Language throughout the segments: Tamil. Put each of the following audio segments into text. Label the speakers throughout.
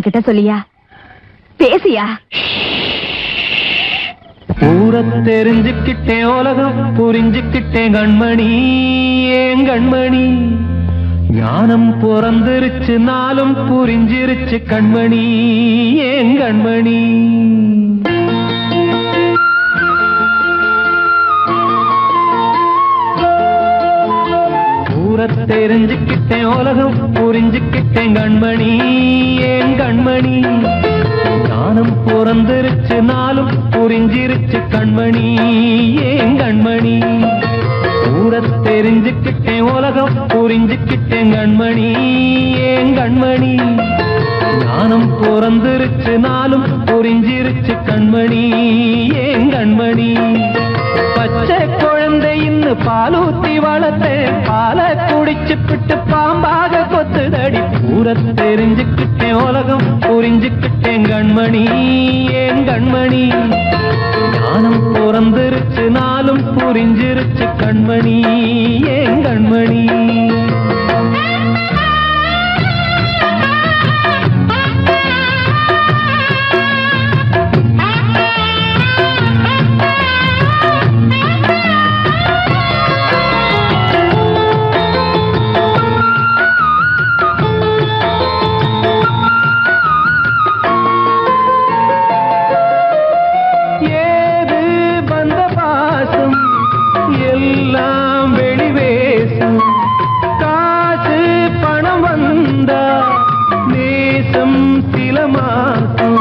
Speaker 1: கிட்ட சொல்லியா பேசியா?
Speaker 2: ஊர தெரிஞ்சுக்கிட்டேன், உலகம் புரிஞ்சுக்கிட்டேன் கண்மணி, ஏன் கண்மணி. ஞானம் பிறந்திருச்சு, நாளும் புரிஞ்சிருச்சு கண்மணி, ஏன் கண்மணி. ஊர தெரிஞ்சுக்கிட்டேன், உலகம் புரிஞ்சுக்கிட்டேன் கண்மணி, ஏன் கண்மணி. ஞானம் பிறந்திருச்சு, நாளும் புரிஞ்சிருச்சு கண்மணி, ஏன் கண்மணி. ஊர தெரிஞ்சுக்கிட்டேன், உலகம் புரிஞ்சுக்கிட்டேன் கண்மணி, ஏன் கண்மணி. ஞானம் பிறந்திருச்சு, நாளும் புரிஞ்சிருச்சு கண்மணி, ஏன் கண்மணி. பச்சை குழந்தை இன்னும் பாலூத்தி வளர்த்தேன், பாலை குடிச்சு பிட்டு பாம்பாக கொத்துதடி. ஊர தெரிஞ்சுக்கிட்டேன், உலகம் புரிஞ்சுக்கிட்டேன் கண்மணி, ஏன் கண்மணி. ஞானம் பிறந்திருச்சு, நாளும் புரிஞ்சிருச்சு கண்மணி, ஏன் கண்மணி. எல்லாம் வெளிவேசம், காசு பணம் வந்தா நேசம் சில மாசம்.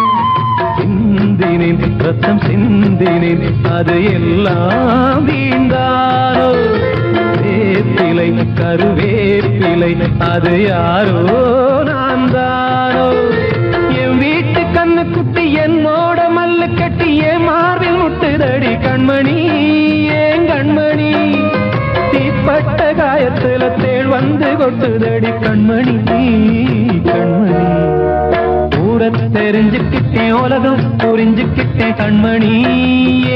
Speaker 2: சிந்தினேன் ரத்தம் சிந்தினேன், அது எல்லாம் வீண்டாரோ. வேப்பிலை கருவேப்பிலை, அது யாரோ நான் தானோ. என் வீட்டு கண்ணு குட்டி என்னோட மல்லு கட்டி என் மார்பில் முட்டுதடி கண்மணி, ஏன் கண்மணி. தீப்பட்ட காயத்துல தேள் வந்து கொட்டுதடி கண்மணி, கண்மணி. ஊர தெரிஞ்சுக்கிட்டேன், உலகம் புரிஞ்சுக்கிட்டேன் கண்மணி,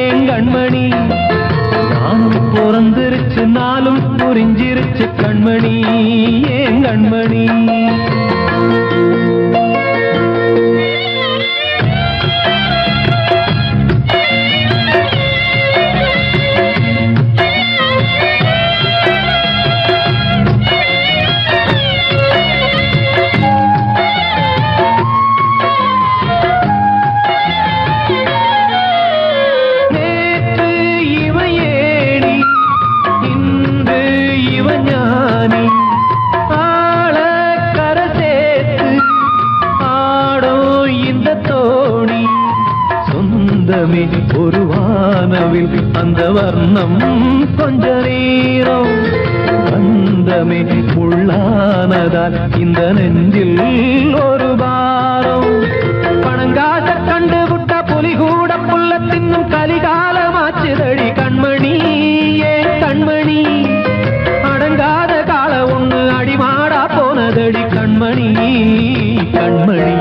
Speaker 2: ஏன் கண்மணி. நானும் பிறந்திருச்சு, நாளும் புரிஞ்சிருச்சு கண்மணி, ஏன் கண்மணி. ஒரு வானவில் அந்த வர்ணம் கொஞ்ச நேரம் வந்தமே உள்ளானதால் இந்த நெஞ்சில் ஒரு பாரம். பணங்காச கண்டு விட்ட புலி கூட புல்ல தின்னும் கலிகாலமாச்சுதடி கண்மணி, ஏன் கண்மணி. அடங்காத கால ஒண்ணு அடிமாடா போனதடி கண்மணி, கண்மணி.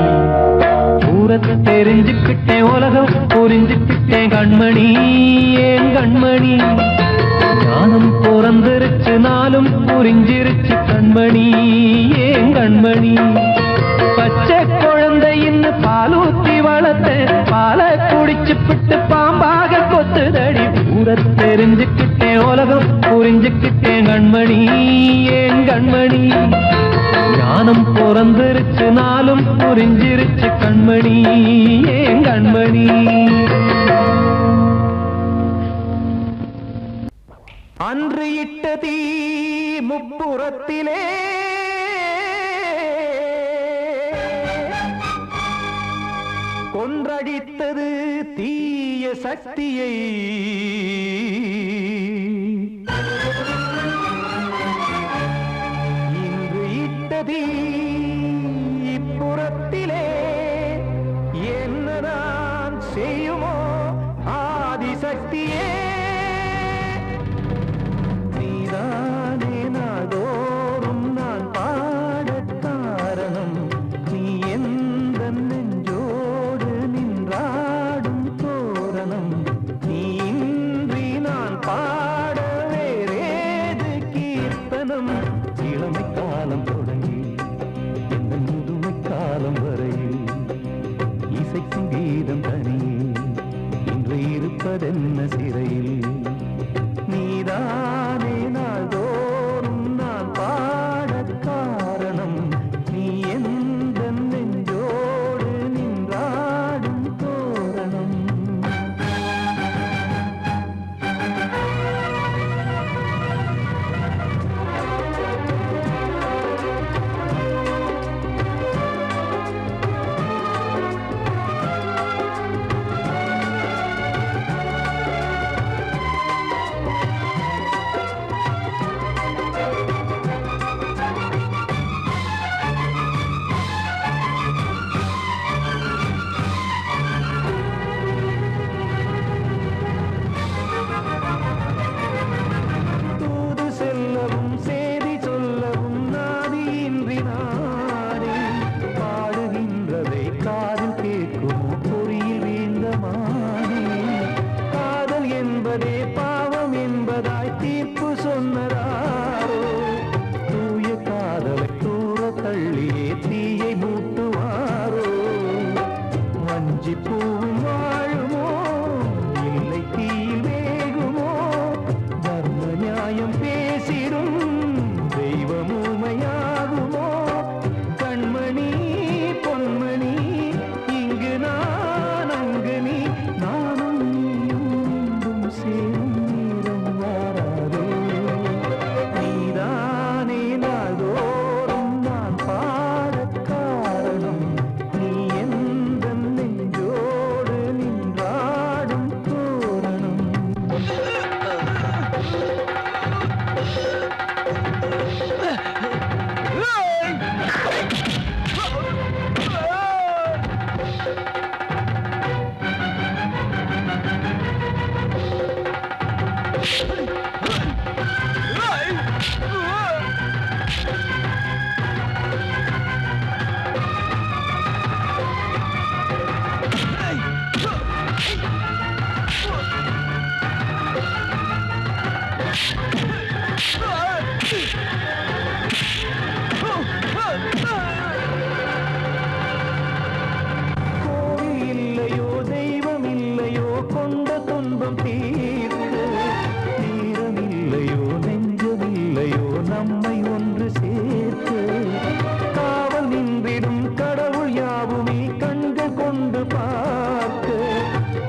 Speaker 2: ஊரத்தை தெரிஞ்சுக்கிட்டேன், உலகம் புரிஞ்சுக்கிட்டேன் கண்மணி, ஏன் கண்மணி. ஞானம் பிறந்திருச்சு, நாளும் புரிஞ்சிருச்சு கண்மணி, ஏன் கண்மணி. பச்சை குழந்தை இன்னும் பாலூத்தி வளர்த்தேன், பாலை குடிச்சு பிட்டு பாம்பாக கொத்துதடி. ஊர தெரிஞ்சுக்கிட்டேன், உலகம் புரிஞ்சுக்கிட்டேன் கண்மணி, ஏன் கண்மணி. ஞானம் பிறந்திருச்சு, நாளும் புரிஞ்சிருச்சு கண்மணி, ஏன் கண்மணி. அன்று இட்ட தீ முப்புறத்திலே கொன்றடித்தது தீய சக்தியை. இன்று இட்டதீ இப்புறத்திலே என்னதான் செய்யுமோ ஆதிசக்தியே. நீதானே நாடோறும் நான் பாடக் காரணம், நீ எந்த நெஞ்சோடு நின்றாடும் தோரணம். நீ இன்றி நான் பாட சொன்னதாரோ தூய காதலை தூர தள்ளியே தீயை மூட்டுவாரோ வஞ்சி பூவும் வாழுமோ இல்லை தீயில் வேகுமோ தர்ம நியாயம் பேசிடும் தெய்வம் ஊமையாகுமோ கண்மணி பொன்மணி இங்கு நான் அங்கு நீ நானும் நீயும் மீண்டும் சேரும் நேரம் வாராதோ நீதானே நாள்தோறும் நான் பாடக் காரணம் நீ எந்த நெஞ்சோடு நின்றாடும் தோரணம் கோவில் இல்லையோ தெய்வம் இல்லையோ கொண்ட துன்பம் தீர்க்க நேரம் இல்லையோ நெஞ்சமில்லையோ நம்மை ஒன்று சேர்த்து காவல் நின்றிடும் கடவுள் யாவுமே கண்கள் கொண்டு பார்க்க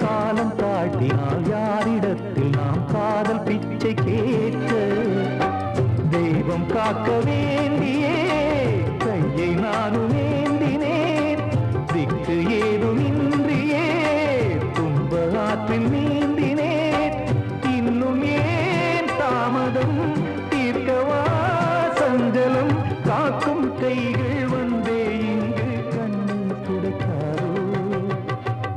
Speaker 2: காலம் தாட்டினால் யாரிடத்தில் நாம் காதல் பிச்சை கேட்க தெய்வம் காக்க வேண்டியே கையை நானும் ஏந்தினேன் திக்கு ஏதுமின்றியே துன்ப ஆற்றில் நீந்தினேன் இன்னும் ஏன் தாமதம் தீர்க்கவா சஞ்சலம் காக்கும் கைகள் வந்தே இங்கு கண்ணீர் துடைக்காரோ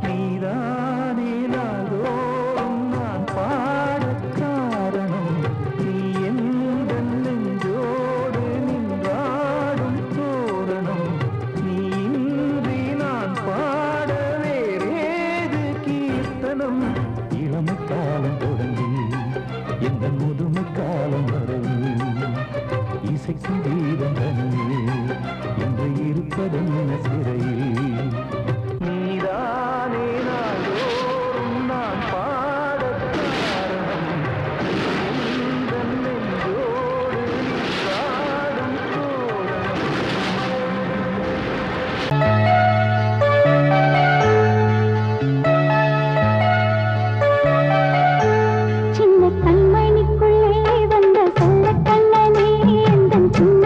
Speaker 2: நீதானே நாள்தோறும் நான் பாடக் காரணம் நீ எந்த நெஞ்சோடு நின்றாடும் தோரணம் நீ இன்றி நான் பாட வேறேது கீர்த்தனம் இளமை காலம் தொடங்கி எந்த முதுமை காலம் வரையில் இசைக்கும் வீதம் தனியே என்று இருப்பதென்ன சிறையில் நீதானே நாள்தோறும் நான் பாடக் காரணம் எந்த நெஞ்சோடு நின்றாடும் தோரணம்
Speaker 3: சின்ன கண்மணிக்குள்ளே வந்த சொல்ல கண்ணனே எந்தன் சின்ன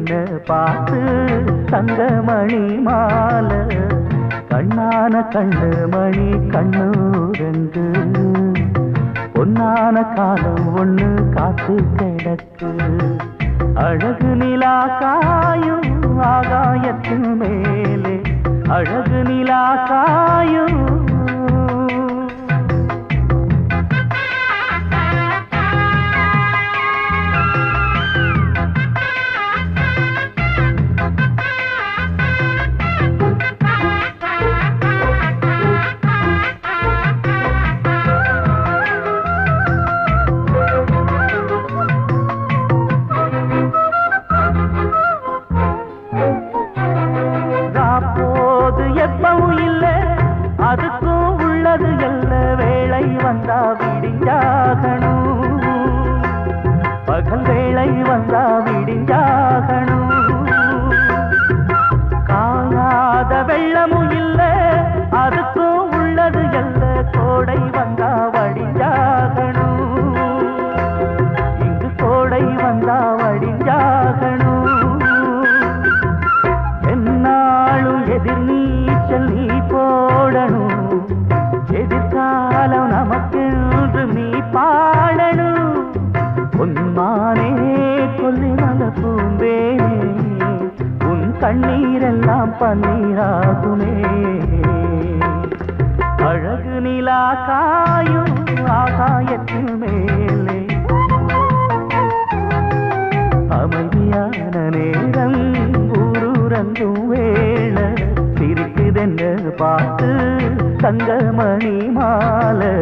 Speaker 2: சிரிக்குதென்ன பார்த்து தங்கமணி மாலை கண்ணான கண்ணு மணி கண்ணூரங்கு பொன்னான காலம் ஒண்ணு காத்து கிடக்கு அழகு நிலா காயும் ஆகாயத்து மேலே அழகு நிலா காயும் அதுக்கும் உள்ளது எல்ல வேளை வந்தா விடிஞ்சாகணும் பகல் வேளை வந்தா விடிஞ்சாகணும் காணாத வெள்ளமும் இல்ல அதுக்கும் உள்ளது எல்ல கோடை வந்தா வடிஞ்சாகணும் இங்கு கோடை வந்தா வடிஞ்சாகணும் என்னாலும் எதிர் நீச்சல் நீ போடணும் எதிர்காலம் நமக்கென்று நீ பாடணும் உன்மானே கொல்லிமல பூந்தேனே உன் கண்ணீரெல்லாம் பன்னீராகுமே அழகு நிலா காயும் ஆகாயத்தின் மேலே அமைதியான நேரம் ஊரூரங்கும் வேளை சிரிக்குதென்ன பார்த்து தங்கமணி மாலை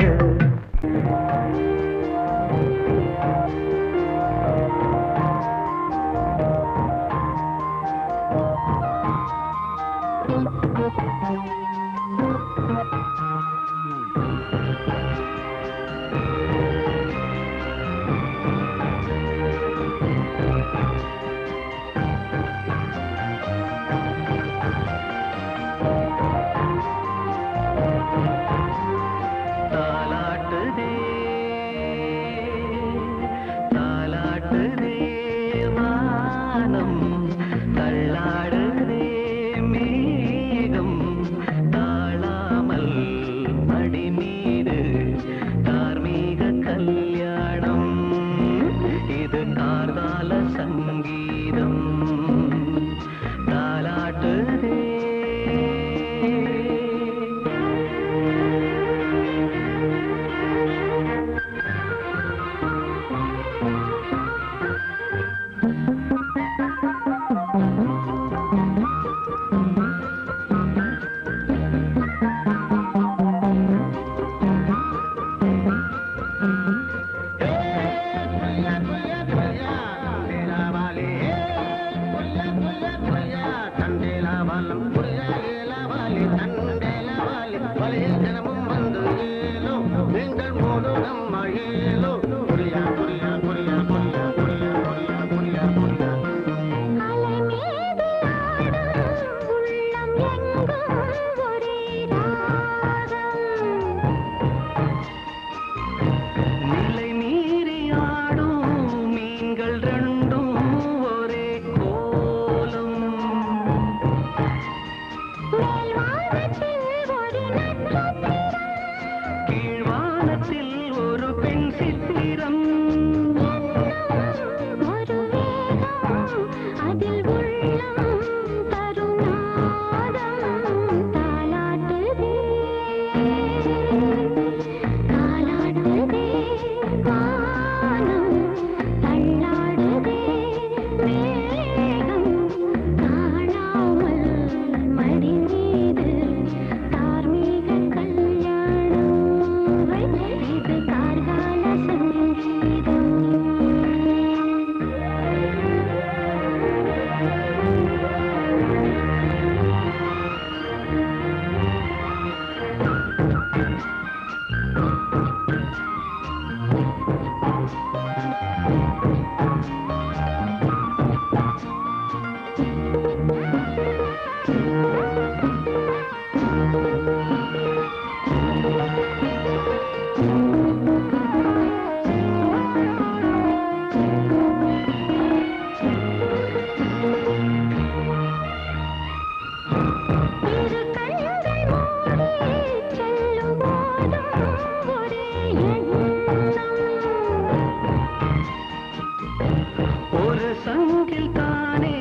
Speaker 2: சங்கில் தானே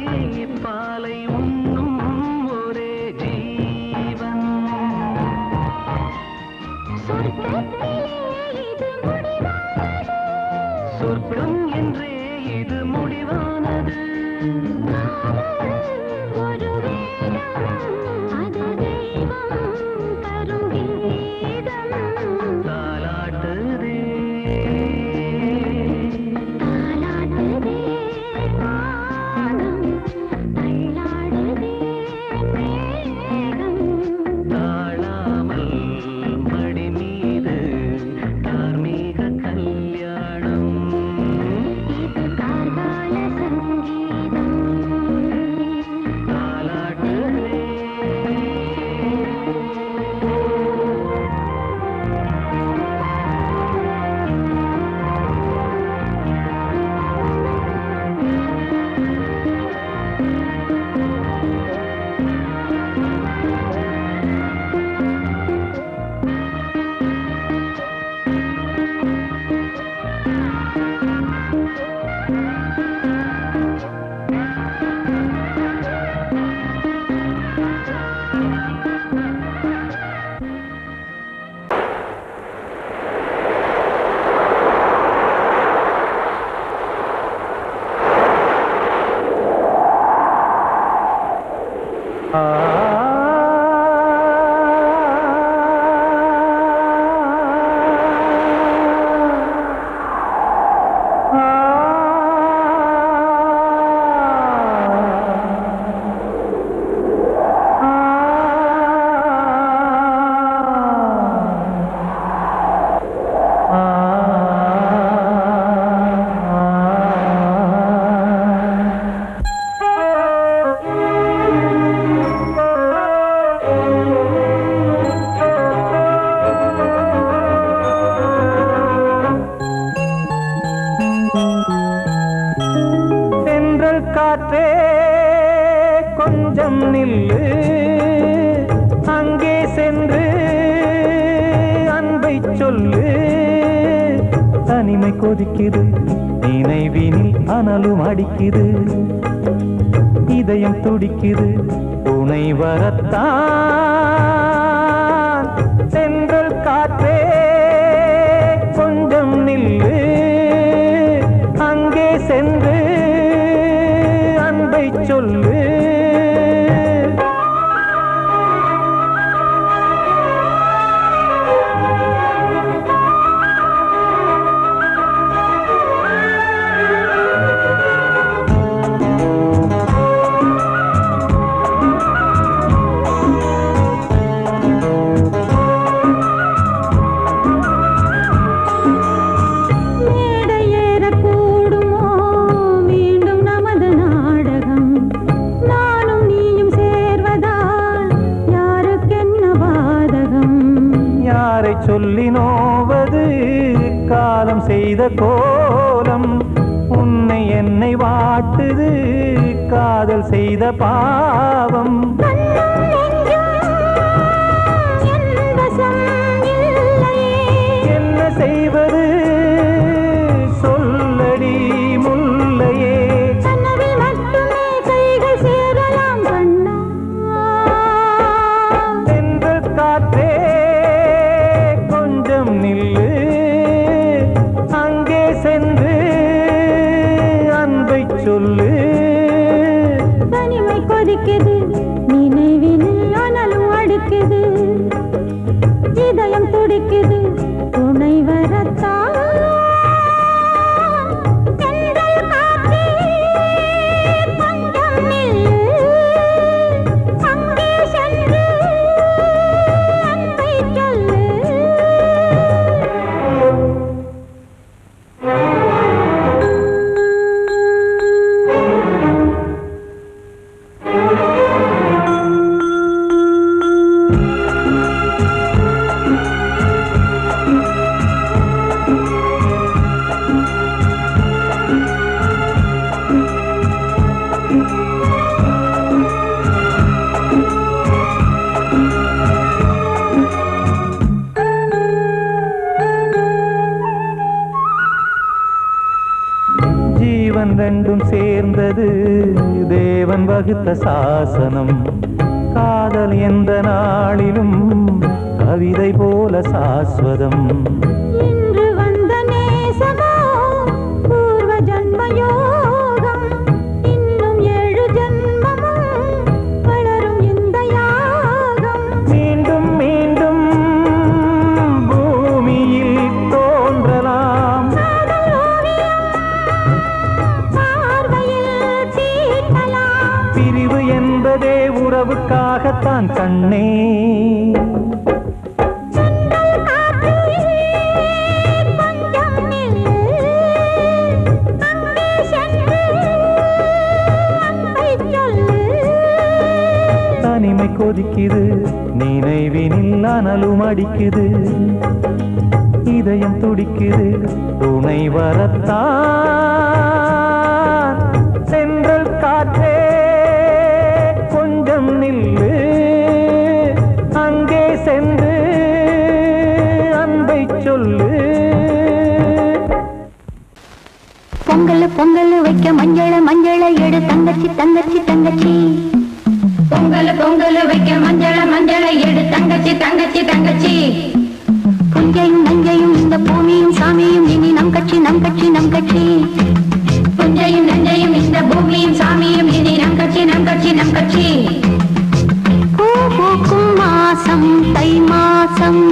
Speaker 2: பாலை உண்ணும் ஒரே ஜீவன். சொர்க்கம் என்றே இது முடிவானது. காற்றே கொஞ்சம் நில்லு, அங்கே சென்று அன்பை சொல்லு. தனிமை கொதிக்குது, நினைவினில் அனலும் அடிக்குது, இதயம் துடிக்குது துணை வரத்தான். சென்றல் காற்றே கொஞ்சம் நில்லு, அங்கே சென்று அன்பை சொல்லு. சொல்லி நோவது காலம் செய்த கோலம், உன்னை என்னை வாட்டுது காதல் செய்த பாவம். என்ன செய்வது சொல்லடி முல்லையே, சென்ற காற்றே நில்லு, அங்கே சென்று அன்பை சொல்லு.
Speaker 3: தனிமை கொதிக்குது, நினைவினில் அனலும் அடிக்குது, இதயம் துடிக்குது துணை வரத்தான். ஜீவன் ரெண்டும்
Speaker 2: சேர்ந்தது தேவன் வகுத்த சாசனம். காதல் எந்த நாளிலும் கவிதை போல சாஸ்வதம்.
Speaker 3: இன்று வந்த நேசமோ பூர்வ ஜன்ம யோகம். இன்னும் 7 ஜன்மமும் வளரும் இந்த யாகம்.
Speaker 2: மீண்டும் மீண்டும் பூமியில் தோன்றலாம்.
Speaker 3: காதல் ஓவியம் பார்வையில் தீட்டலாம்.
Speaker 2: பிரிவு என்பதே உறவுக்காகத்தான் கண்ணே.
Speaker 3: செந்தல் காற்றிலே கொஞ்சம் நில்லு. அங்கே சென்று அன்பை சொல்லு.
Speaker 2: தனிமை கொதிக்குது, நினைவினில் அனலும் அடிக்குது. இதயம் துடிக்குது, துணை வரத்தான். சென்றல் காற்றே கொஞ்சம் நில்லு. அங்கே சென்று அன்பை சொல்லு.
Speaker 1: பொங்கல் பொங்கல் வைக்க மஞ்சள மஞ்சள எடு தங்கச்சி தங்கச்சி தங்கச்சி.
Speaker 4: பொங்கல் பொங்கல் வைக்க மஞ்சள மஞ்சள எடு தங்கச்சி தங்கச்சி தங்கச்சி.
Speaker 1: புஞ்சையும் நஞ்சையும் இந்த பூமியும் சாமியும் இனி நம் கட்சி நம் கட்சி நம் கட்சி.
Speaker 4: புஞ்சையும் நஞ்சையும் இந்த பூமியும் சாமியும் இனி நம் கட்சி நம் கட்சி நம் கட்சி.
Speaker 1: பூ பூக்கும் மாசம் தை மாசம்.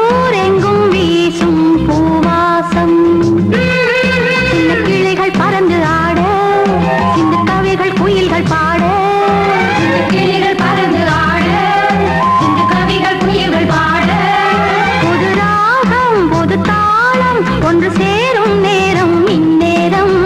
Speaker 1: ஊரெங்கும் வீசும் பூவாசம். சின்ன கிளைகள் பறந்து ஆட, சின்ன கவிகள் குயில்கள் பாட.
Speaker 4: கிளிகள் பறந்து ஆட, இந்த கவிகள் குயில்கள் பாட.
Speaker 1: புது ராகம் புது தாளம் ஒன்று சேரும் நேரம் இந்நேரம்.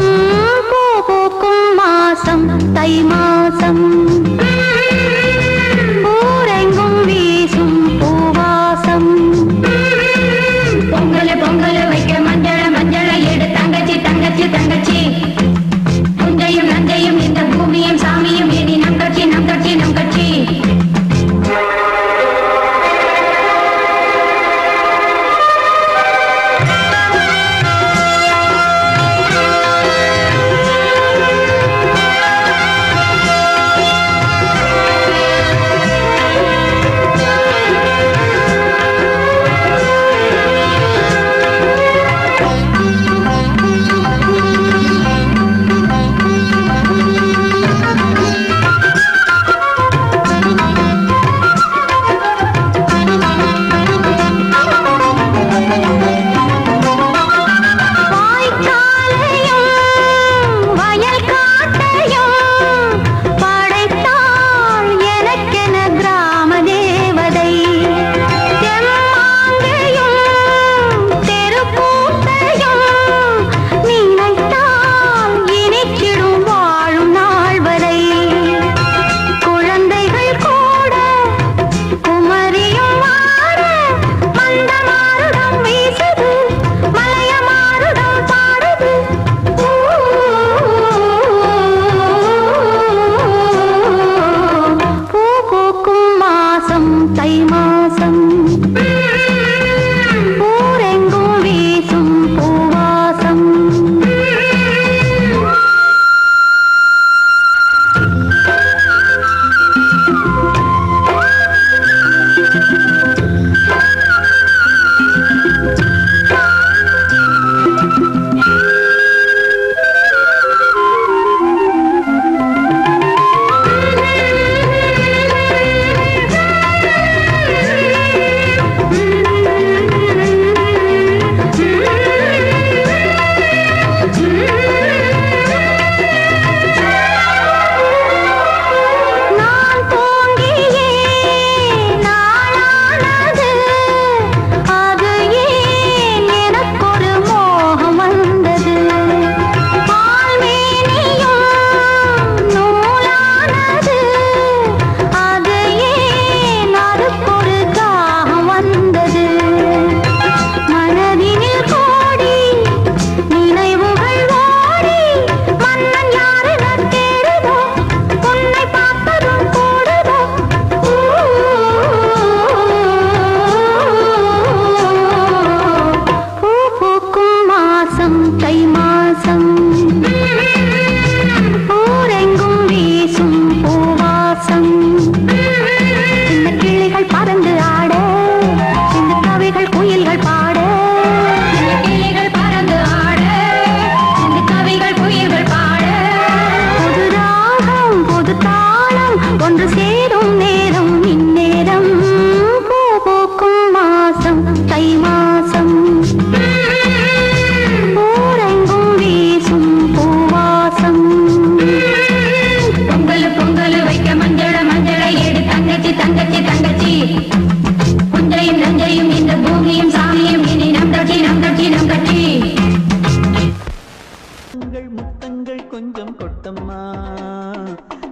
Speaker 5: முத்தங்கள் கொஞ்சம் கொட்டம்மா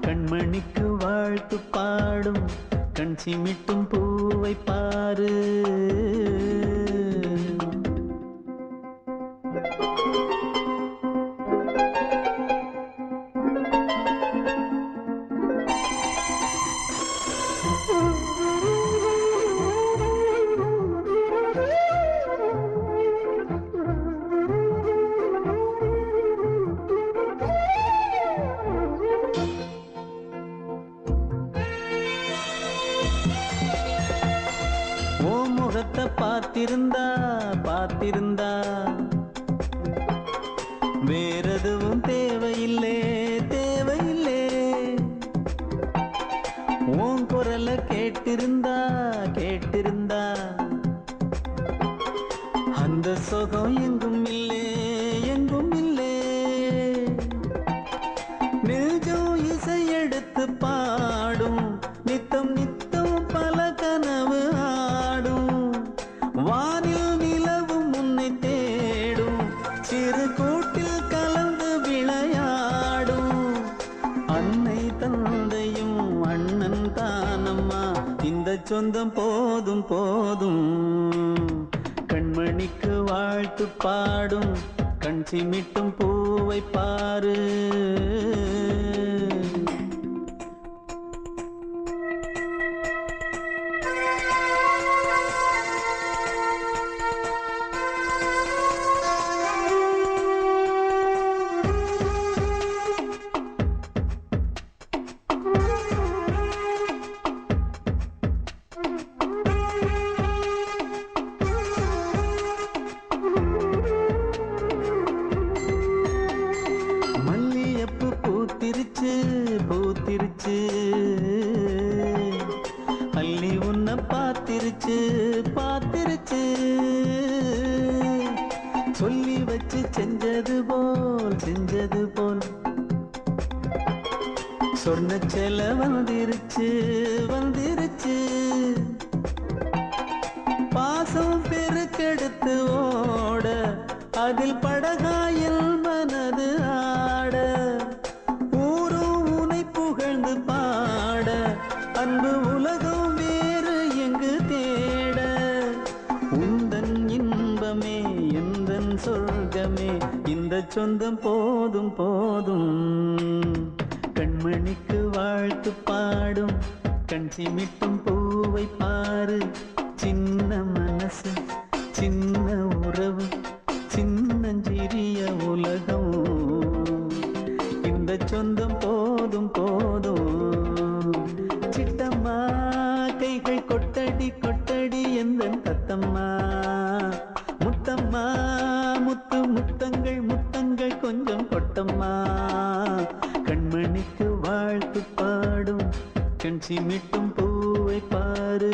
Speaker 5: கண்மணிக்கு வாழ்த்து பாடும் கண் சிமிட்டும் பூவை பாரு பார்த்திருந்தா பார்த்திருந்தா வேறெதுவும் தேவையில்லை தேவையில்லை உன் குரலை கேட்டிருந்தா கேட்டிருந்தா அந்த சுகம் எங்கும் இல்லை எங்கும் இல்லை நெஞ்சம் இசை எடுத்து பாடும் நித்தம் நித்தம் பல கனவு ஆடும் வானில் நிலவும் உன்னை தேடும் சிறு கூட்டில் கலந்து விளையாடும் அன்னை தந்தையும் அண்ணன் தானம்மா இந்த சொந்தம் போதும் போதும் கண்மணிக்கு வாழ்த்து பாடும் கண் சிமிட்டும் பூவை பாரு பூத்திருச்சு அள்ளி உன்னை பார்த்திருச்சு பார்த்திருச்சு சொல்லி வச்சு செஞ்சது போல் சொன்ன செல வந்துருச்சு வந்துருச்சு பாசம் பெருக்கெடுத்து ஓட அதில் படகாயில் மனது ஆட புகழ்ந்து பாட அன்பு உலகம் வேறு எங்கு தேட உந்தன் இன்பமே எந்தன் சொர்க்கமே இந்த சொந்தம் போதும் போதும் கண்மணிக்கு வாழ்த்து பாடும் கண் சிமிட்டும் பூவை பாரு சின்ன மனசு சின்ன உறவு சின்னஞ்சிறிய உலகம் இந்த சொந்தம் போதும் போதும் சிட்டம்மா கைகள் கொட்டடி கொட்டடி எந்தன் தத்தம்மா முத்தம்மா முத்து முத்தங்கள் முத்தங்கள் கொஞ்சம் கொட்டம்மா கண்மணிக்கு வாழ்த்து பாடும் கண் சிமிட்டும் பூவை பாரு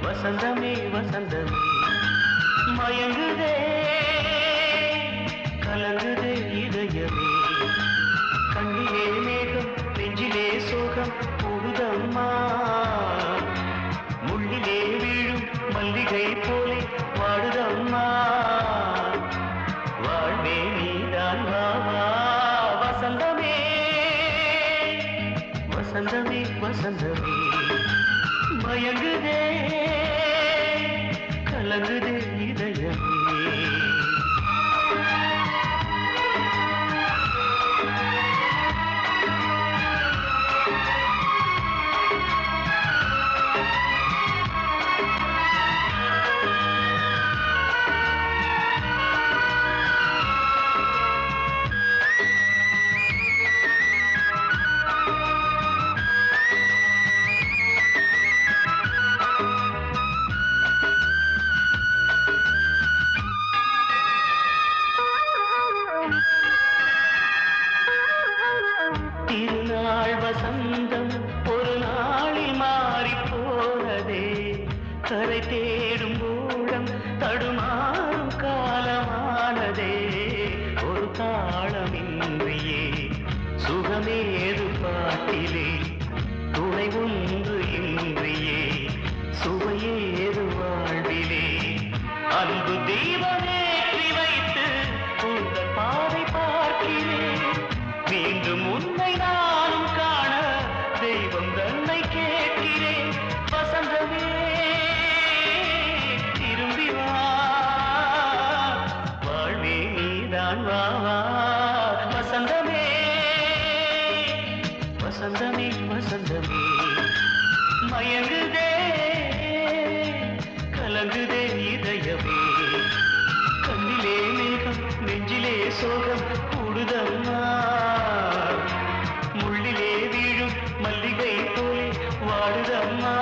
Speaker 2: வசந்தமே வசந்தமே மயங்குதே கலங்குதே இதயமே கண்ணிலே மேகம் நெஞ்சிலே சோகம் கூடுதம்மா முள்ளிலே வீழும் மல்லிகை போலே வாடுதம்மா வாழ்வே நீதான் வாவா வசந்தமே வசந்தமே வசந்தமே மயங்குதே கலங்குதே இதயமே வசந்தம் ஒரு நாளில் மாறி போனதே கரை தேடும் ஊழம் தடுமாறும் காலமானதே ஒரு தாளமின்றியே சுகமேது பாட்டிலே துணை ஒன்று இன்றியே சுவையேது வாழ்விலே அன்பு தீபமேற்றி வைத்து உங்கள் பாதை பார்க்கிறேன் மீண்டும் உன்னை நானும் காண தெய்வம் தன்னை கேட்கிறேன் வசந்தமே திரும்பி வா வாழ்வே நீதான் வா வசந்தமே வசந்தமே வசந்தமே மயங்குதே கலங்குதே இதயமே கண்ணிலே மேகம் நெஞ்சிலே சோகம் கூடுதம்மா முள்ளிலே வீழும் மல்லிகை போலே வாடுதம்மா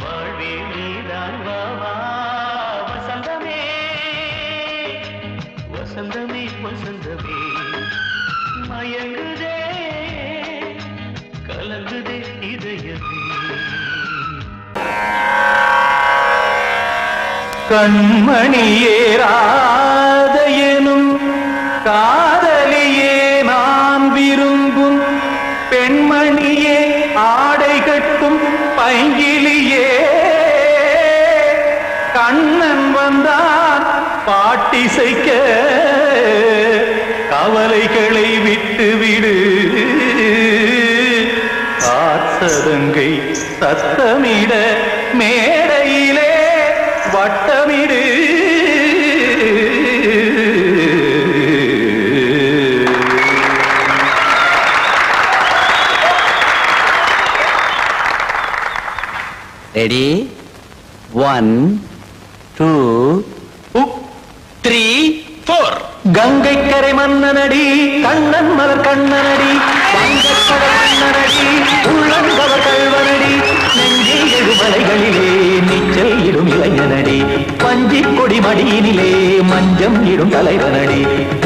Speaker 2: வாழ்வே நீதான் வா வசந்தமே வசந்தமே வசந்தமே மயங்குதே கலங்குதே இதயமே
Speaker 5: கண்மணியேராத எனும் காதலியே நான் விரும்பும் பெண்மணியே ஆடை கட்டும் பைங்கிலியே கண்ணன் வந்தான் பாட்டிசைக்க கவலைகளை விட்டுவிடு காத்ததங்கை சத்தமிட மேடையிலே வட்டமிடு
Speaker 6: ரெடி 1 2 3 4
Speaker 5: கங்கை கரை மன்னனடி கண்ணன் மலர் கண்ணனடி வங்கக்கடல் மன்னனடி உள்ளங்கவர் கல்வனடி நெஞ்சில் எழுமலைகளிலே நீச்சல் இடும் இளைஞனடி பஞ்சிக் கொடி மடியினிலே மஞ்சம் இடும் தலைவனடி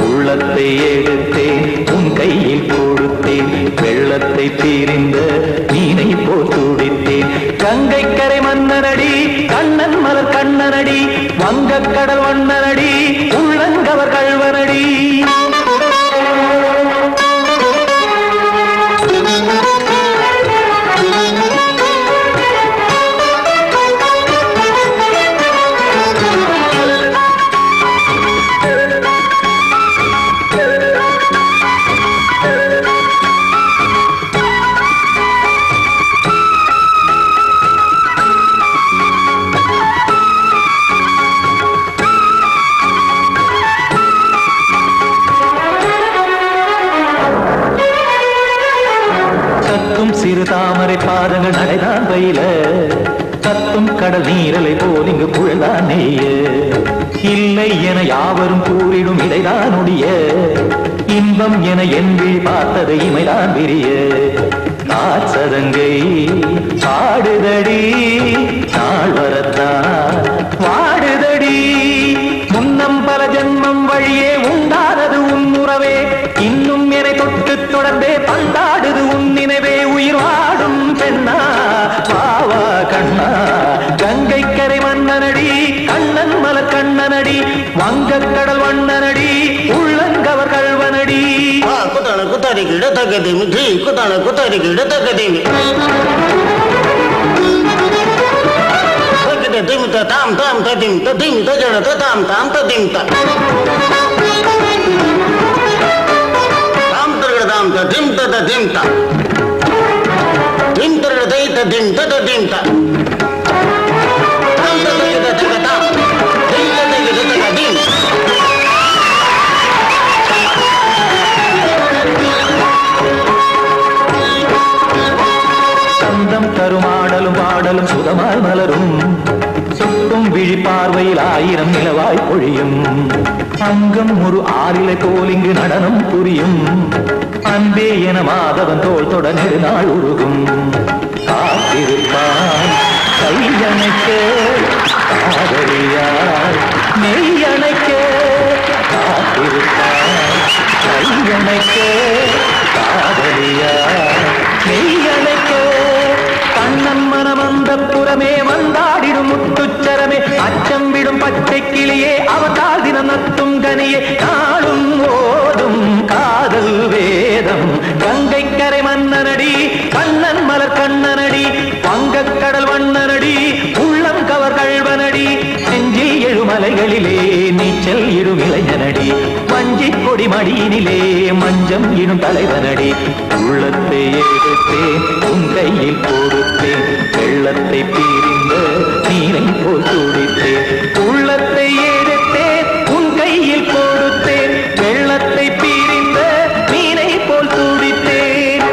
Speaker 5: உள்ளத்தை எடுத்தேன் உன் கையில் கொடுத்தேன் வெள்ளத்தை தீரிந்த மீனை போல் துடித்தேன் கங்கை கரை மன்னனடி கண்ணன் மலர் கண்ணனடி வங்கக்கடல் வண்ணனடி உள்ளங்கவர் கல்வனடி சிறு தாமரை பாதங்கள் நடைதான் பயில கத்தும் கடல் நீரலை போல் இங்கு புழல்தான் நெய்ய இல்லை என யாவரும் கூறிடும் இடைதான் ஒடிய இன்பம் என என்பி பார்த்தது இமைதான் விரிய காச்சதங்கை பாடுதடி நாள் வரத்தான் வாடுதடி முன்னம் பல ஜென்மம் வழியே உண்டானது உன் உறவே இன்னும் என்னை தொட்டு தொடர்ந்தே பந்தாடுது உன் நினைவே உயிர் வாடும் பெண்ணா பாவா கண்ணா கங்கை கரை மன்னனடி கண்ணன் மலர் கண்ணனடி வங்கக்கடல் வண்ணனடி உள்ளங்கவர் கல்வனடி
Speaker 7: குத்தான குத்தாரி கிட தகதிமி ஜி குத்தான குத்தாரி கிட தகதிமி திம் தாம் தாம் ததிம் ததிம் தஜட தாம் தாம் ததிம் தாம் தாம் ததிம் ததிம் தாம் திம் தர தை ததிம் ததிம் தாம் தாம் ததிம் ததிம் தாம் திம் ததிம் ததிம்
Speaker 5: சந்தம் தருமாடலும் பாடலும் சுதமாய் மலரும் சுட்டும் விழி பார்வையில் ஆயிரம் நிலவாய் பொழியும் அங்கம் ஒரு ஆறிலை போல் இங்கு நடனம் புரியும் அன்பே என மாதவன் தோள் தொட நெடுநாள் உருகும் காத்திருப்பான் கையணைக்க காதலியார் மெய்யணைக்க காத்திருப்பான் கையணைக்க காதலியார் கிளியே அவதால் தினம் நத்தும் கனியே நாளும் ஓதும் காதல் வேதம் கங்கை கரை மன்னனடி கண்ணன் மலர் கண்ணனடி வங்கக்கடல் வண்ணனடி உள்ளம் கவர் கழ்வனடி நெஞ்சில் எழுமலைகளிலே நீச்சல் இடும் இளைஞனடி வஞ்சி கொடி மடியினிலே மஞ்சம் இடும் தலைவனடி உள்ளத்தை எடுத்தேன் உன் கையில் கொடுத்தேன் வெள்ளத்தை பிரிந்த நீரை போல் துடித்தேன் உள்ளத்தை எடுத்தேன் உன் கையில் கொடுத்தேன் வெள்ளத்தை பிரிந்த நீரை போல் துடித்தேன்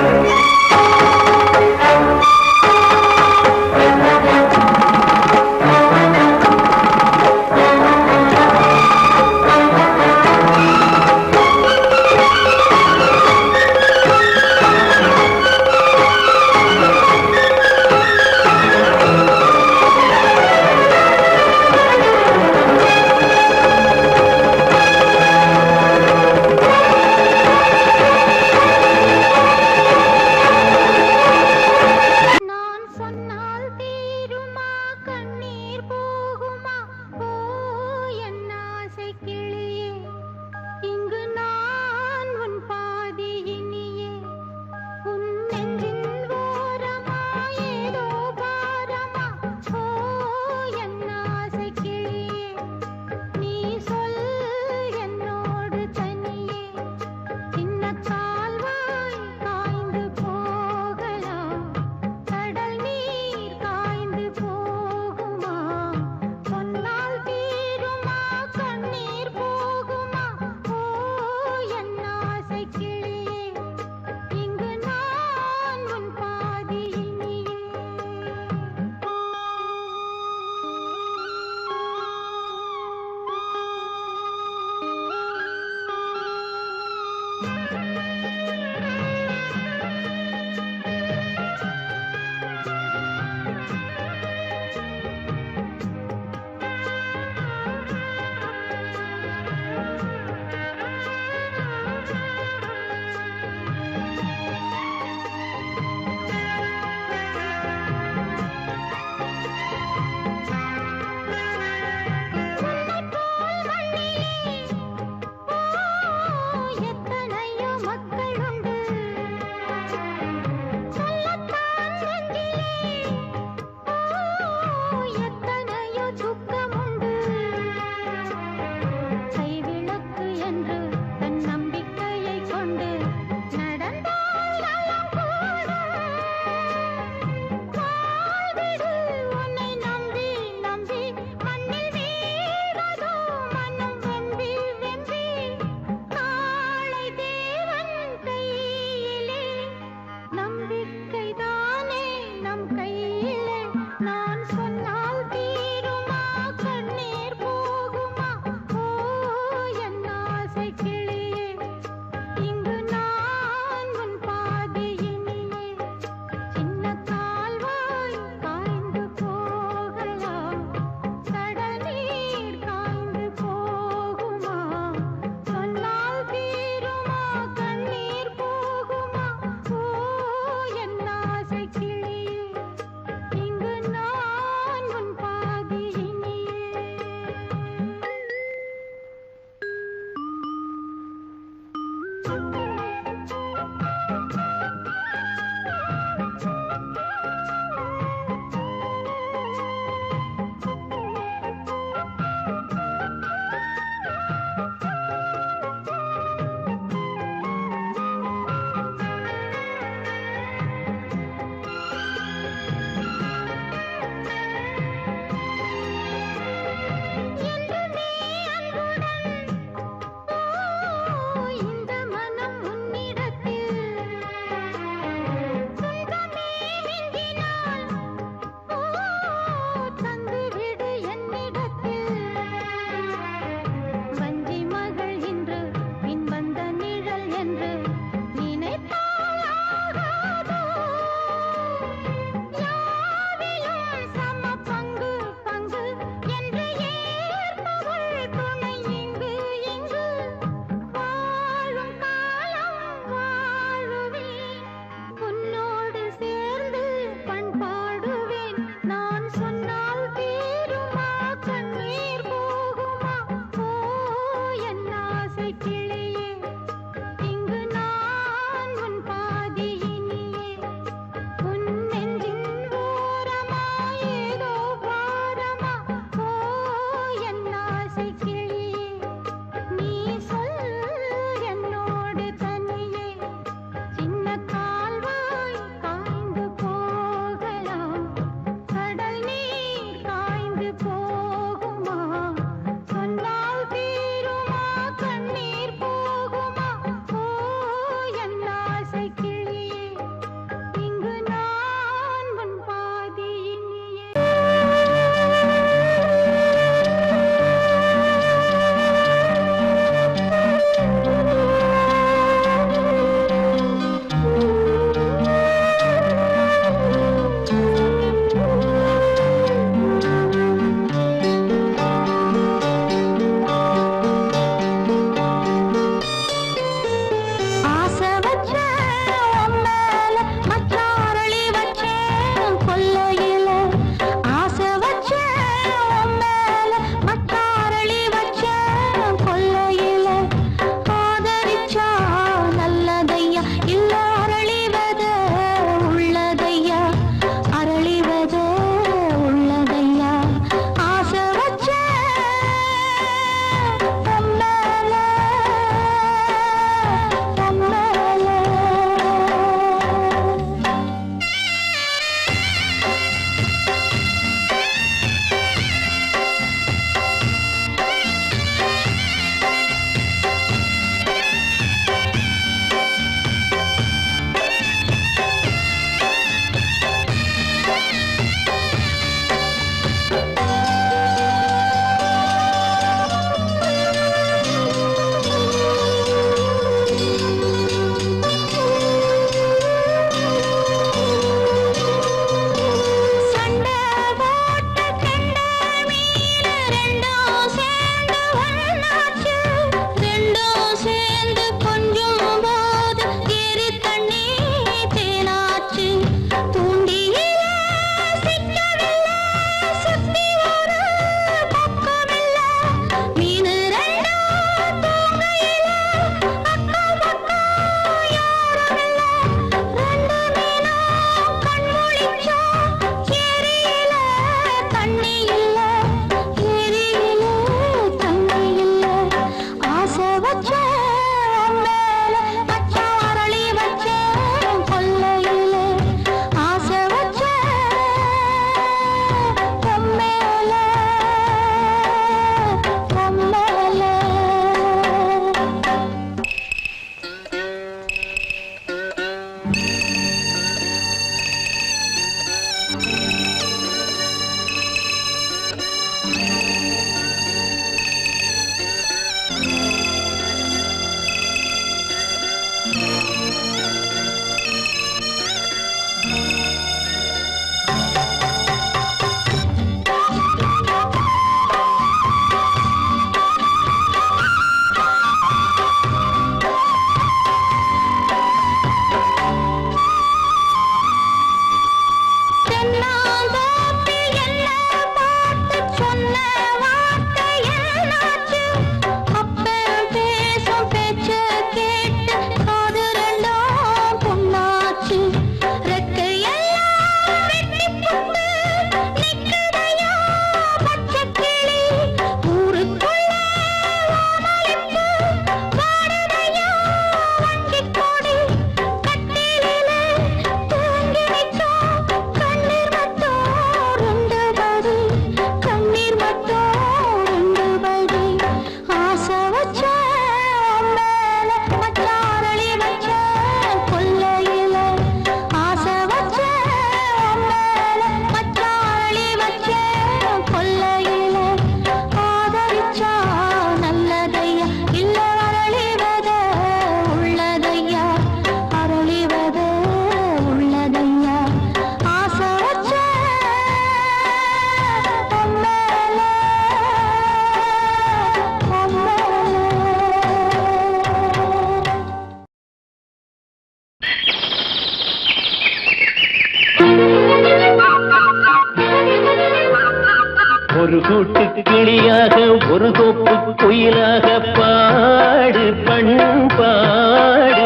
Speaker 5: ஒரு கூட்டு கிளியாக ஒரு தோப்பு குயிலாக பாடு பண்பாடு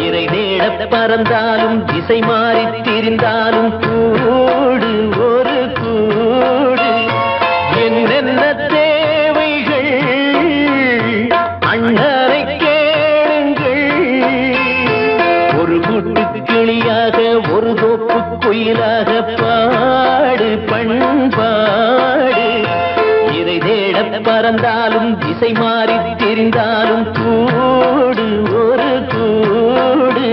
Speaker 5: இறை தேட பறந்தாலும் திசை மாறி திரிந்தாலும் கூடு ஒரு கூடு என்னென்ன தேவைகள் அண்ணரை கேளுங்கள் ஒரு கூட்டு கிளியாக ஒரு தோப்பு குயிலாக பாடு பண்பாடு இறை தேட பறந்தாலும் திசை மாறி தெரிந்தாலும் கூடு ஒரு கூடு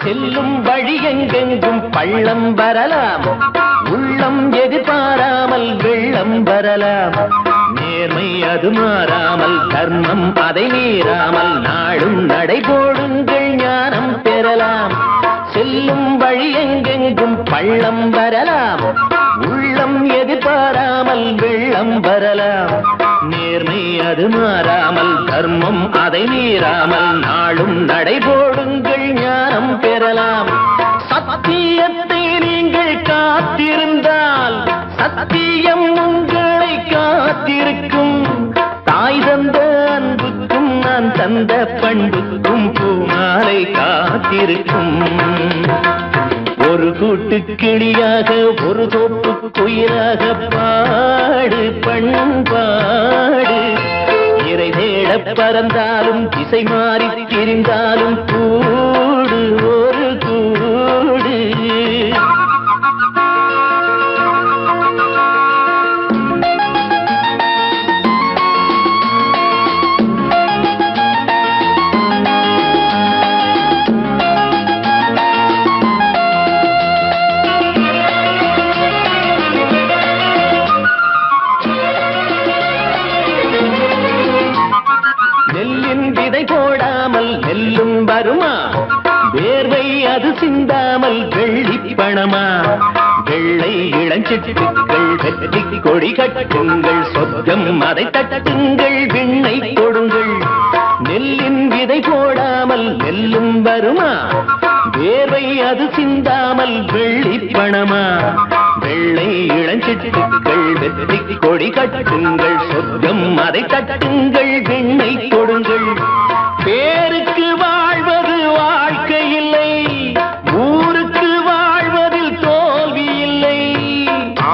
Speaker 5: செல்லும் வழி எங்கெங்கும் பள்ளம் வரலாம் உள்ளம் எதிர்பாராமல் வெள்ளம் வரலாம் நேர்மை அது மாறாமல் தர்மம் அதை மீறாமல் நாளும் நடைபோடுங்கள் ஞானம் பெறலாம் செல்லும் வழி எங்கெங்கும் பள்ளம் வரலாம் உள்ளம் எதிர்பாராமல் வெள்ளம் வரலாம் நேர்மை அது மாறாமல் தர்மம் அதை மீறாமல் நாளும் நடைபோடுங்கள் ஞானம் பெறலாம் சத்தியத்தை நீங்கள் காத்திருந்தால் சத்தியம் உங்களை காத்திருக்கும் தாய் தந்த அன்புக்கும் நான் தந்த பண்புக்கும் பூமாலை காத்திருக்கும் ஒரு கூட்டு கிளியாக ஒரு தோப்பு குயிலாக பாடு பண்பாடு இறை தேட பறந்தாலும் திசை மாறி திரிந்தாலும் கூடு ஒரு கூடு போடாமல் நெல்லும் வருமா வேர்வை அது சிந்தாமல் வெள்ளி பணமா வெள்ளை இளஞ்சிட்டுக்கள் வெற்றி கொடி கட்டுங்கள் சொர்க்கம் அதை தட்டுங்கள் விண்ணை கொடுங்கள் நெல்லின் விதை போடாமல் நெல்லும் வருமா வேர்வை அது சிந்தாமல் வெள்ளி பணமா வெள்ளை இளஞ்சிட்டுக்கள் வெற்றி கொடி கட்டுங்கள் சொர்க்கம் அதை தட்டுங்கள் விண்ணை கொடுங்கள் பேருக்கு வாழ்வது வாழ்க்கை இல்லை ஊருக்கு வாழ்வதில் தோல்வி இல்லை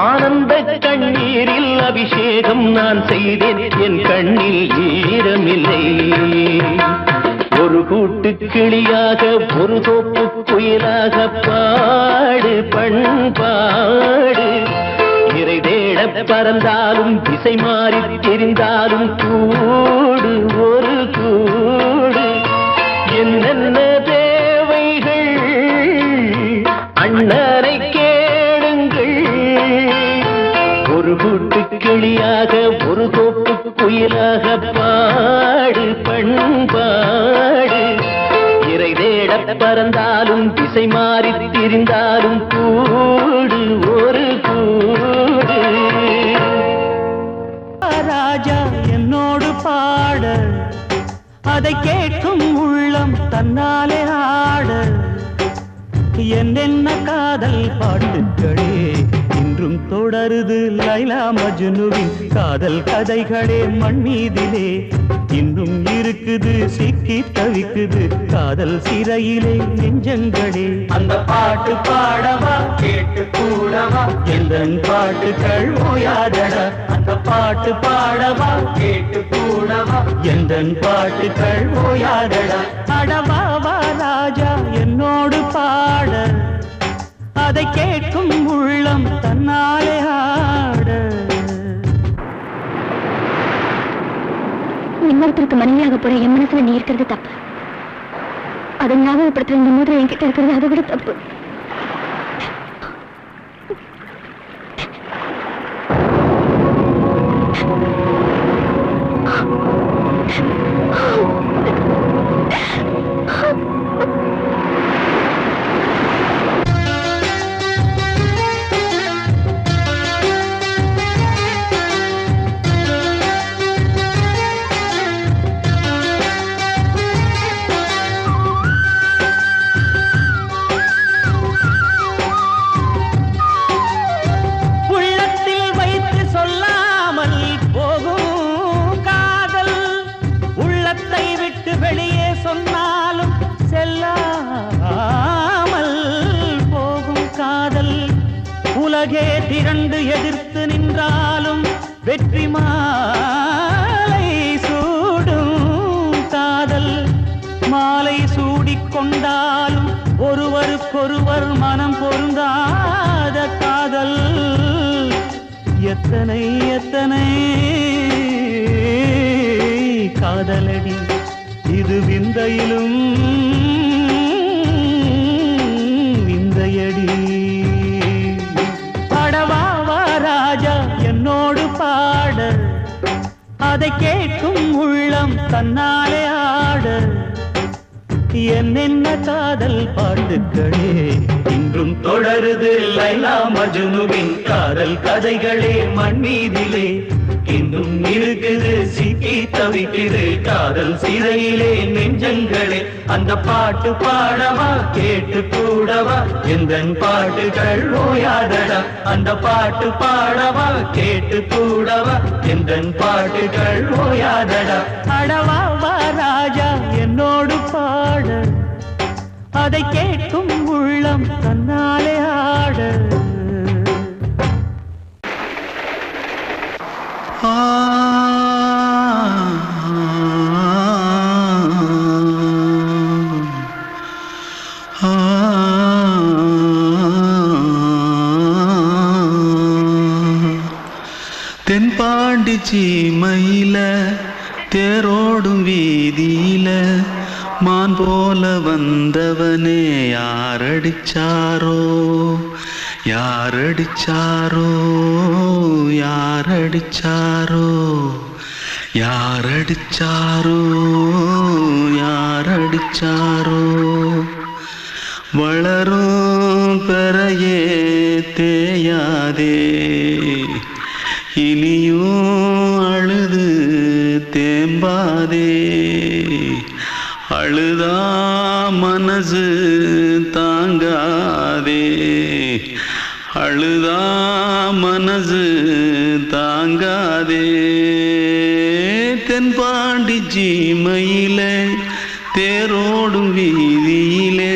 Speaker 5: ஆனந்த கண்ணீரில் அபிஷேகம் நான் செய்தேன் என் கண்ணில் ஈரமில்லை ஒரு கூட்டு கிளியாக ஒரு தோப்பு குயிலாக பாடு பண்பாடு இறை தேட பறந்தாலும் திசை மாறி தெரிந்தாலும் கூடு ஒரு கூடு என்னென்ன தேவைகள் அண்ணரை கேளுங்கள் ஒரு கூட்டு கிளியாக ஒரு தோப்பு குயிலாக பாடு பண்பாடு இறை தேட பறந்தாலும் திசை மாறி திரிந்தாலும் கூடு ஒரு கூடு
Speaker 2: ராஜா என்னோடு பாட அதை கேட்கும் உள்ளம் தன்னாலே ஆட என்னென்ன காதல் பாட்டுக்களே இன்றும் தொடருது லைலா மஜ்னுவின் காதல் கதைகளே மண் மீதிலே இன்னும் இருக்குது சிக்கி தவிக்குது காதல் சிறையிலே நெஞ்சங்களே அந்த பாட்டு பாடவா கேட்டு கூடவா எந்தன் பாட்டுகள் ஓயாதடா அந்த பாட்டு பாடவா கேட்டு கூடவா எந்தன் பாட்டுகள் ஓயாதடா அடவாவா ராஜா என்னோடு பாட அதை கேட்கும் உள்ளம் தன்னாலே ஆட
Speaker 1: இன்னொருத்தருக்கு மனைவியாக போற என் மனசுல நீ இருக்கிறது தப்பு அதை ஞாபகப்படுத்துற இந்த மூன்று என்கிட்ட இருக்கிறது அதை விட தப்பு
Speaker 2: என்று எதிர்த்து நின்றாலும் வெற்றி மாலை சூடும் காதல். மாலை சூடிக்கொண்டாலும் ஒருவருக்கொருவர் மனம் பொருந்தாத காதல். எத்தனை எத்தனை காதலடி இது விந்தையிலும் விந்தையடி. பாடவா ராஜா என்னோடு பாட, அதை கேட்கும் உள்ளம் தன்னாலே ஆட. என்னென்ன காதல் பாட்டுக்களே இன்றும் தொடருது லைலா மஜ்னுவின் காதல் கதைகளே மண் மீதிலே. இன்னும் இருக்குது சிக்கி தவிக்குது காதல் சிறையிலே நெஞ்சங்களே. அந்த பாட்டு பாடவா கேட்டு கூடவா எந்தன் பாட்டுகள் ஓயாதடா. அந்த பாட்டு பாடவா கேட்டு கூடவா எந்தன் பாட்டுகள் ஓயாதடா. அடவா வா ராஜா என்னோடு பாட, அதை கேட்கும் உள்ளம் தன்னாலே ஆட.
Speaker 8: தென்பாண்டி சீமையில தேரோடும் வீதியில மான் போல வந்தவனே யாரடிச்சாரோ யாரடிச்சாரோ யாரடிச்சாரோ யாரடிச்சாரோ யாரடிச்சாரோ. வளரும் பெறையே தேயாதே இனியும் அழுது தேம்பாதே. அழுதா மனசு தாங்காதே அழுதா மனசு தாங்காதே. தென்பாண்டி சீமையிலே தேரோடும் வீதியிலே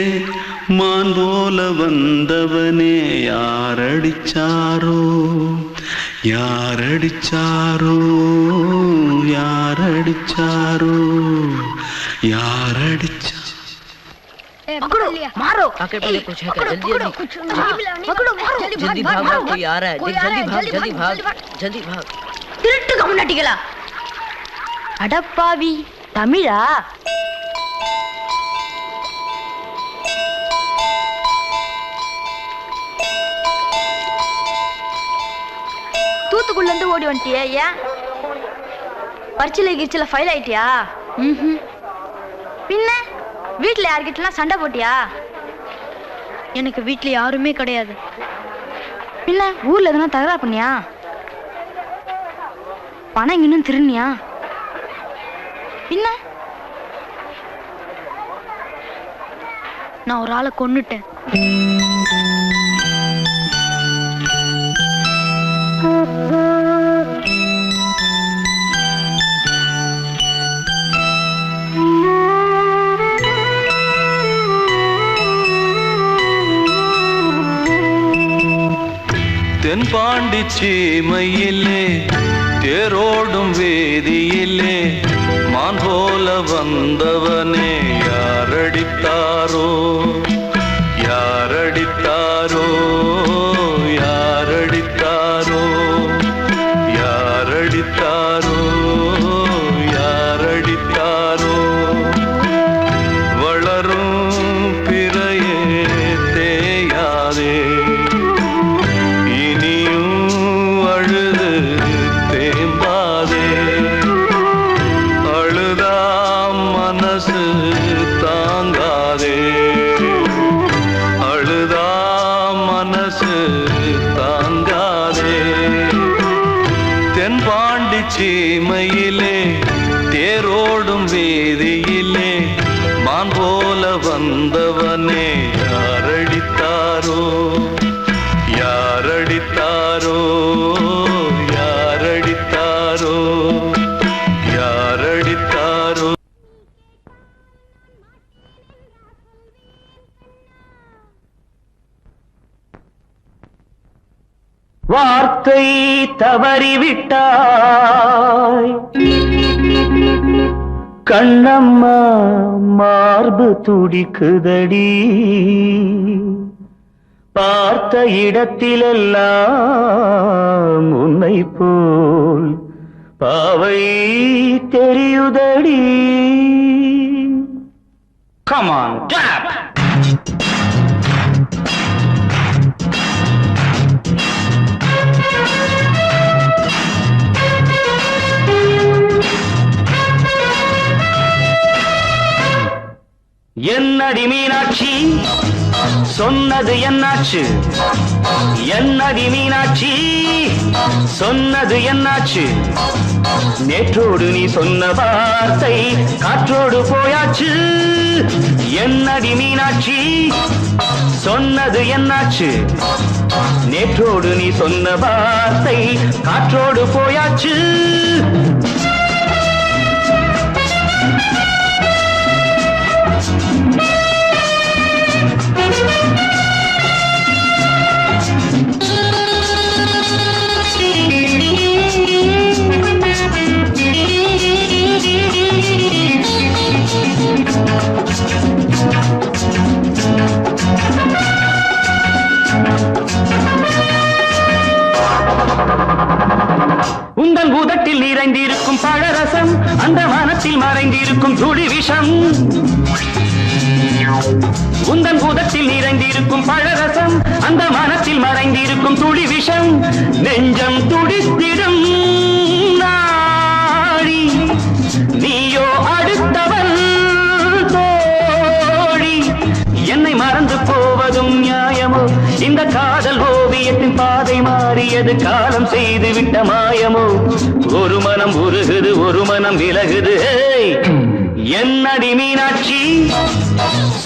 Speaker 8: மான் போல வந்தவனே யாரடிச்சாரோ யாரடிச்சாரோ யாரடிச்சாரோ யாரடிச்சா.
Speaker 1: पकड़ो मारो
Speaker 9: आके पहले कुछ है क्या? जल्दी
Speaker 1: पकड़ो मारो
Speaker 9: जल्दी भाग, कोई आ रहा है, जल्दी भाग जल्दी भाग.
Speaker 1: திருட்டுக்கு முன்னாடிகளா அடப்பாவி தமிழா? தூத்துக்குள்ள இருந்து ஓடி வந்துட்டியா? ஏன் பரிச்சையில கிரிச்சில ஃபைல் ஆயிட்டியா? பின்ன வீட்டுல யார்கிட்டலாம் சண்டை போட்டியா? எனக்கு வீட்டுல யாருமே கிடையாது. பின்ன ஊர்ல எதுனா தகராறு பண்ணியா? பணம் இன்னும் திருநியா? பின்ன நான் ஒரு ஆளை கொன்னுட்டேன்.
Speaker 8: தென்பாண்டி சீமையிலே தேரோடும் வேதியிலே மான் போல வந்தவனே யாரடித்தாரோ யாரடித்தாரோ யாரடித்தாரோ யாரடித்தாரோ யாரடித்தாரோ. வளரும் பிறையே தேயாதே சீமையிலே தேரோடும் வேதியிலே மான் போல வந்தவனே யாரடித்தாரோ யாரடித்தாரோ யாரடித்தாரோ யாரடித்தாரோ.
Speaker 2: வார்த்தை தவறிவிட்டாய் கண்ணம்மா மார்பு துடிக்குதடி பார்த்த இடத்திலெல்லாம் உன்னை போல் பாவை தெரியுதடி. Come on, tap! என்னடி மீனாட்சி சொன்னது என்னாச்சு? என்னடி மீனாட்சி சொன்னது என்னாச்சு? நேற்றோடு நீ சொன்ன வார்த்தை காற்றோடு போயாச்சு. என்னடி மீனாட்சி சொன்னது என்னாச்சு? நேற்றோடு நீ சொன்ன வார்த்தை காற்றோடு போயாச்சு. உந்தன் பூதத்தில் நிறைந்திருக்கும் பழரசம் அந்த மனத்தில் மறைந்திருக்கும் துளி விஷம். உந்தன் பூதத்தில் நிறைந்திருக்கும் பழரசம் அந்த மனத்தில் மறைந்திருக்கும் துளி விஷம். நெஞ்சம் துடித்திடும் நாடி நீயோ அடுத்தவன் தோழி. என்னை மறந்து போவதும் நியாயமோ? இந்த காதல் ஓவியத்தின் பாதை மாறியது காலம் செய்து விட்ட மாயமோ? ஒரு மனம் உருகுது ஒரு மனம் விலகுது. என்னடி மீனாட்சி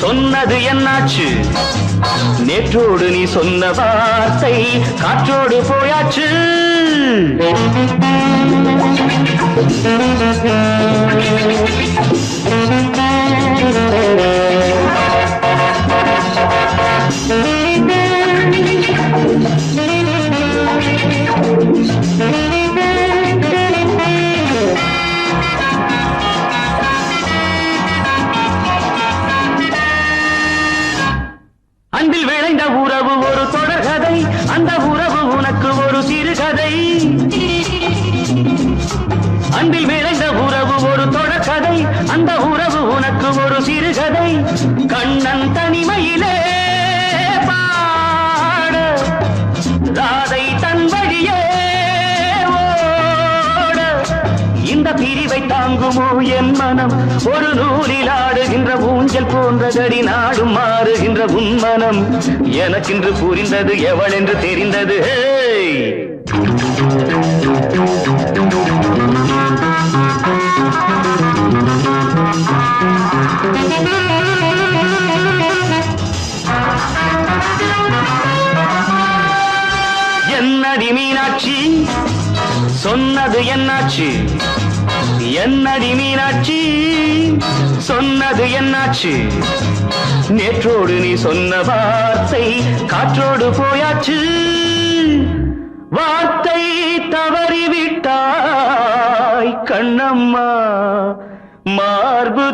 Speaker 2: சொன்னது என்னாச்சு? நேற்றோடு நீ சொன்ன வார்த்தை காற்றோடு போயாச்சு. அன்பில் விளைந்த உறவு ஒரு தொடர்கதை அந்த உறவு உனக்கு ஒரு சிறுகதை. அன்பில் விளைந்த உறவு ஒரு தொடர்கதை அந்த உறவு உனக்கு ஒரு சிறுகதை. கண்ணன் தனிமையிலே பாட ராதை தன் வழியே ஓட. இந்த பிரிவை தாங்குமோ என் மனம்? ஒரு நூலில் ஆடுகின்ற ஊஞ்சல் போன்றதடி நாடும் மாறுகின்ற உன்மனம். எனக்கென்று புரிந்தது எவள் என்று தெரிந்தது. என்னடி மீனாட்சி சொன்னது என்னாச்சு? என்னடி மீனாட்சி சொன்னது என்னாச்சு? நேற்றோடு நீ சொன்ன வார்த்தை காற்றோடு போயாச்சு. வார்த்தை தவறிவிட்டாய் கண்ணம்மா மார்பு